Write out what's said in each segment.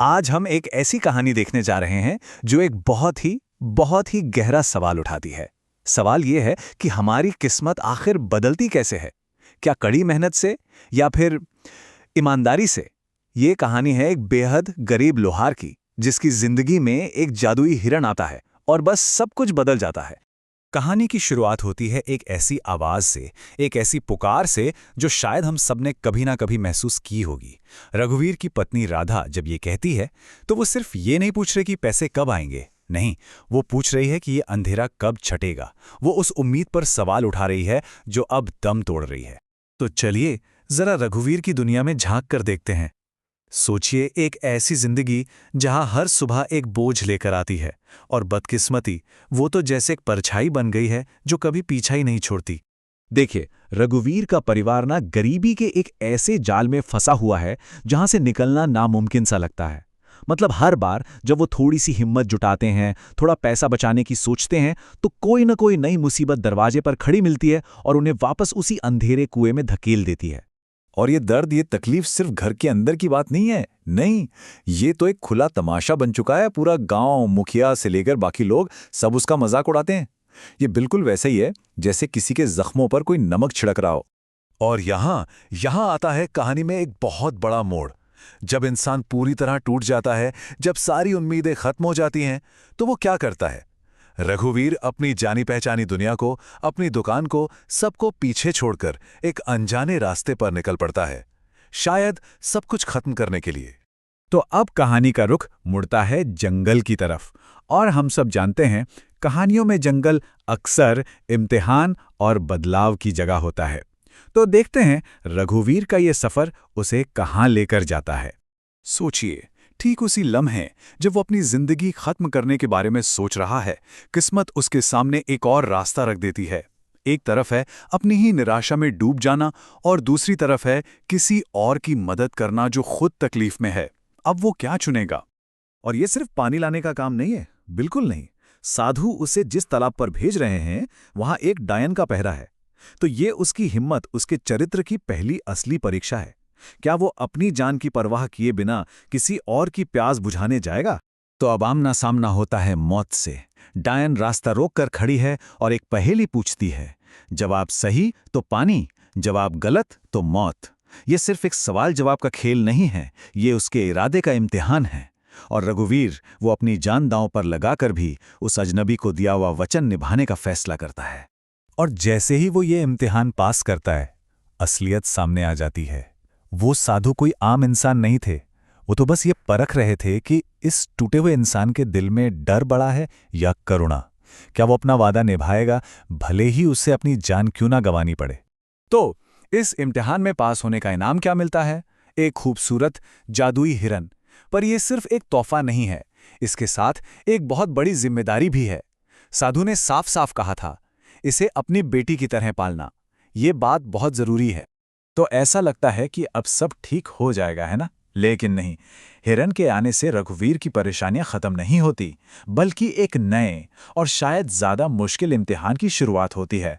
आज हम एक ऐसी कहानी देखने जा रहे हैं जो एक बहुत ही गहरा सवाल उठाती है। सवाल ये है कि हमारी किस्मत आखिर बदलती कैसे है? क्या कड़ी मेहनत से या फिर ईमानदारी से? ये कहानी है एक बेहद गरीब लोहार की, जिसकी जिंदगी में एक जादुई हिरण आता है और बस सब कुछ बदल जाता है। कहानी की शुरुआत होती है एक ऐसी आवाज से, एक ऐसी पुकार से जो शायद हम सबने कभी ना कभी महसूस की होगी। रघुवीर की पत्नी राधा जब ये कहती है तो वो सिर्फ ये नहीं पूछ रही कि पैसे कब आएंगे, नहीं, वो पूछ रही है कि ये अंधेरा कब छटेगा। वो उस उम्मीद पर सवाल उठा रही है जो अब दम तोड़ रही है। तो चलिए जरा रघुवीर की दुनिया में झांक कर देखते हैं। सोचिए, एक ऐसी जिंदगी जहां हर सुबह एक बोझ लेकर आती है, और बदकिस्मती वो तो जैसे एक परछाई बन गई है जो कभी पीछा ही नहीं छोड़ती। देखिए, रघुवीर का परिवार ना गरीबी के एक ऐसे जाल में फंसा हुआ है जहां से निकलना नामुमकिन सा लगता है। मतलब हर बार जब वो थोड़ी सी हिम्मत जुटाते हैं, थोड़ा पैसा बचाने की सोचते हैं, तो कोई न कोई नई मुसीबत दरवाजे पर खड़ी मिलती है और उन्हें वापस उसी अंधेरे कुएं में धकेल देती है। और ये दर्द, ये तकलीफ सिर्फ घर के अंदर की बात नहीं है। नहीं, ये तो एक खुला तमाशा बन चुका है। पूरा गांव, मुखिया से लेकर बाकी लोग सब उसका मजाक उड़ाते हैं। ये बिल्कुल वैसे ही है जैसे किसी के जख्मों पर कोई नमक छिड़क रहा हो। और यहाँ आता है कहानी में एक बहुत बड़ा मोड़। जब इंसान पूरी तरह टूट जाता है, जब सारी उम्मीदें खत्म हो जाती हैं, तो वो क्या करता है? रघुवीर अपनी जानी पहचानी दुनिया को, अपनी दुकान को, सबको पीछे छोड़कर एक अनजाने रास्ते पर निकल पड़ता है, शायद सब कुछ खत्म करने के लिए। तो अब कहानी का रुख मुड़ता है जंगल की तरफ। और हम सब जानते हैं, कहानियों में जंगल अक्सर इम्तिहान और बदलाव की जगह होता है। तो देखते हैं रघुवीर का ये सफर उसे कहाँ लेकर जाता है। सोचिए, ठीक उसी लम्हे जब वो अपनी जिंदगी खत्म करने के बारे में सोच रहा है, किस्मत उसके सामने एक और रास्ता रख देती है। एक तरफ है अपनी ही निराशा में डूब जाना, और दूसरी तरफ है किसी और की मदद करना जो खुद तकलीफ में है। अब वो क्या चुनेगा? और ये सिर्फ पानी लाने का काम नहीं है, बिल्कुल नहीं। साधु उसे जिस तालाब पर भेज रहे हैं, वहां एक डायन का पहरा है। तो ये उसकी हिम्मत, उसके चरित्र की पहली असली परीक्षा है। क्या वो अपनी जान की परवाह किए बिना किसी और की प्यास बुझाने जाएगा? तो अब आमना सामना होता है मौत से। डायन रास्ता रोककर खड़ी है और एक पहेली पूछती है। जवाब सही तो पानी, जवाब गलत तो मौत। ये सिर्फ एक सवाल जवाब का खेल नहीं है, ये उसके इरादे का इम्तिहान है। और रघुवीर, वो अपनी जान दांव पर लगाकर भी उस अजनबी को दिया हुआ वचन निभाने का फैसला करता है। और जैसे ही वो ये इम्तिहान पास करता है, असलियत सामने आ जाती है। वो साधु कोई आम इंसान नहीं थे। वो तो बस ये परख रहे थे कि इस टूटे हुए इंसान के दिल में डर बड़ा है या करुणा। क्या वो अपना वादा निभाएगा, भले ही उससे अपनी जान क्यों ना गंवानी पड़े। तो इस इम्तिहान में पास होने का इनाम क्या मिलता है? एक खूबसूरत जादुई हिरन। पर यह सिर्फ एक तोहफा नहीं है, इसके साथ एक बहुत बड़ी जिम्मेदारी भी है। साधु ने साफ साफ कहा था, इसे अपनी बेटी की तरह पालना। ये बात बहुत जरूरी है। तो ऐसा लगता है कि अब सब ठीक हो जाएगा, है ना? लेकिन नहीं, हिरन के आने से रघुवीर की परेशानियां खत्म नहीं होती, बल्कि एक नए और शायद ज्यादा मुश्किल इम्तिहान की शुरुआत होती है।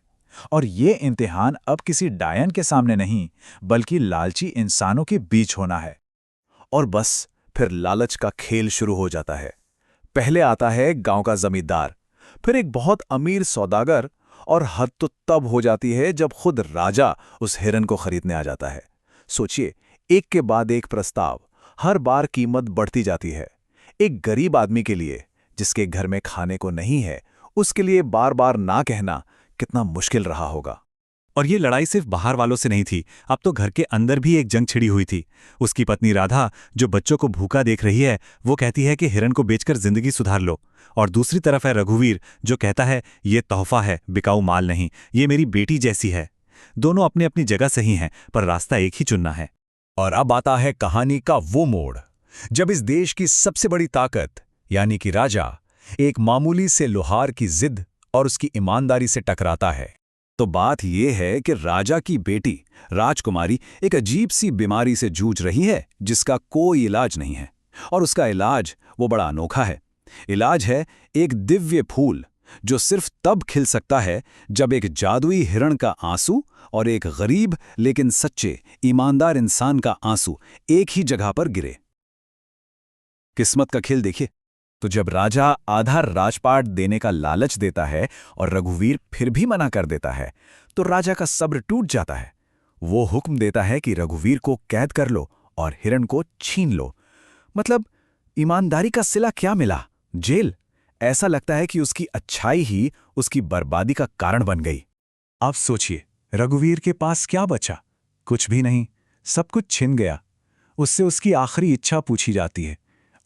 और ये इम्तिहान अब किसी डायन के सामने नहीं, बल्कि लालची इंसानों के बीच होना है। और बस फिर लालच का खेल शुरू हो जाता है। पहले आता है गांव का जमींदार, फिर एक बहुत अमीर सौदागर, और हद तो तब हो जाती है जब खुद राजा उस हिरन को खरीदने आ जाता है। सोचिए, एक के बाद एक प्रस्ताव, हर बार कीमत बढ़ती जाती है। एक गरीब आदमी के लिए, जिसके घर में खाने को नहीं है, उसके लिए बार बार ना कहना कितना मुश्किल रहा होगा। और ये लड़ाई सिर्फ बाहर वालों से नहीं थी, अब तो घर के अंदर भी एक जंग छिड़ी हुई थी। उसकी पत्नी राधा, जो बच्चों को भूखा देख रही है, वो कहती है कि हिरन को बेचकर जिंदगी सुधार लो। और दूसरी तरफ है रघुवीर, जो कहता है ये तोहफा है, बिकाऊ माल नहीं, ये मेरी बेटी जैसी है। दोनों अपनी अपनी जगह सही हैं, पर रास्ता एक ही चुनना है। और अब आता है कहानी का वो मोड़, जब इस देश की सबसे बड़ी ताकत यानी कि राजा एक मामूली से लोहार की जिद और उसकी ईमानदारी से टकराता है। तो बात यह है कि राजा की बेटी राजकुमारी एक अजीब सी बीमारी से जूझ रही है, जिसका कोई इलाज नहीं है। और उसका इलाज वो बड़ा अनोखा है। इलाज है एक दिव्य फूल, जो सिर्फ तब खिल सकता है जब एक जादुई हिरण का आंसू और एक गरीब लेकिन सच्चे ईमानदार इंसान का आंसू एक ही जगह पर गिरे। किस्मत का खेल देखिए। तो जब राजा आधा राजपाट देने का लालच देता है और रघुवीर फिर भी मना कर देता है, तो राजा का सब्र टूट जाता है। वो हुक्म देता है कि रघुवीर को कैद कर लो और हिरण को छीन लो। मतलब ईमानदारी का सिला क्या मिला? जेल। ऐसा लगता है कि उसकी अच्छाई ही उसकी बर्बादी का कारण बन गई। आप सोचिए, रघुवीर के पास क्या बचा? कुछ भी नहीं, सब कुछ छिन गया। उससे उसकी आखिरी इच्छा पूछी जाती है,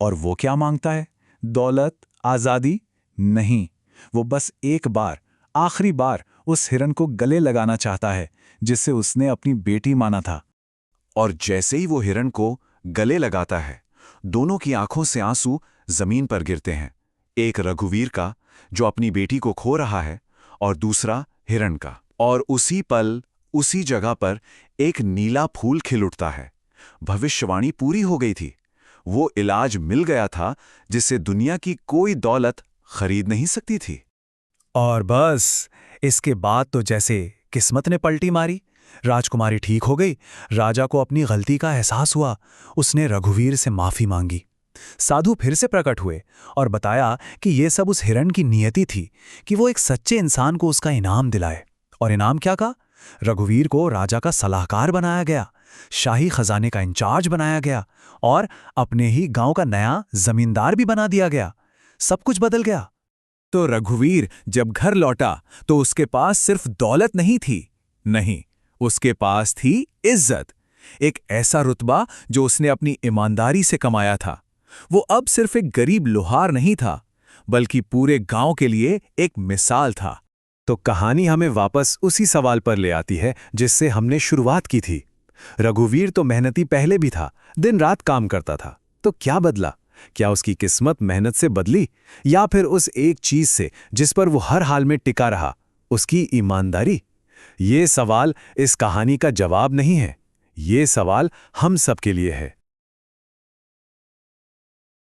और वो क्या मांगता है? दौलत, आज़ादी? नहीं, वो बस एक बार, आखिरी बार उस हिरण को गले लगाना चाहता है जिसे उसने अपनी बेटी माना था। और जैसे ही वो हिरण को गले लगाता है, दोनों की आंखों से आंसू जमीन पर गिरते हैं। एक रघुवीर का, जो अपनी बेटी को खो रहा है, और दूसरा हिरण का। और उसी पल, उसी जगह पर एक नीला फूल खिल उठता है। भविष्यवाणी पूरी हो गई थी। वो इलाज मिल गया था जिसे दुनिया की कोई दौलत खरीद नहीं सकती थी। और बस इसके बाद तो जैसे किस्मत ने पलटी मारी। राजकुमारी ठीक हो गई, राजा को अपनी गलती का एहसास हुआ। उसने रघुवीर से माफी मांगी। साधु फिर से प्रकट हुए और बताया कि यह सब उस हिरण की नियति थी कि वो एक सच्चे इंसान को उसका इनाम दिलाए। और इनाम क्या का? रघुवीर को राजा का सलाहकार बनाया गया, शाही खजाने का इंचार्ज बनाया गया और अपने ही गांव का नया जमींदार भी बना दिया गया। सब कुछ बदल गया। तो रघुवीर जब घर लौटा तो उसके पास सिर्फ दौलत नहीं थी, नहीं, उसके पास थी इज्जत। एक ऐसा रुतबा जो उसने अपनी ईमानदारी से कमाया था। वो अब सिर्फ एक गरीब लोहार नहीं था, बल्कि पूरे गांव के लिए एक मिसाल था। तो कहानी हमें वापस उसी सवाल पर ले आती है जिससे हमने शुरुआत की थी। रघुवीर तो मेहनती पहले भी था, दिन रात काम करता था। तो क्या बदला? क्या उसकी किस्मत मेहनत से बदली, या फिर उस एक चीज से जिस पर वो हर हाल में टिका रहा, उसकी ईमानदारी? ये सवाल इस कहानी का जवाब नहीं है। ये सवाल हम सबके लिए है।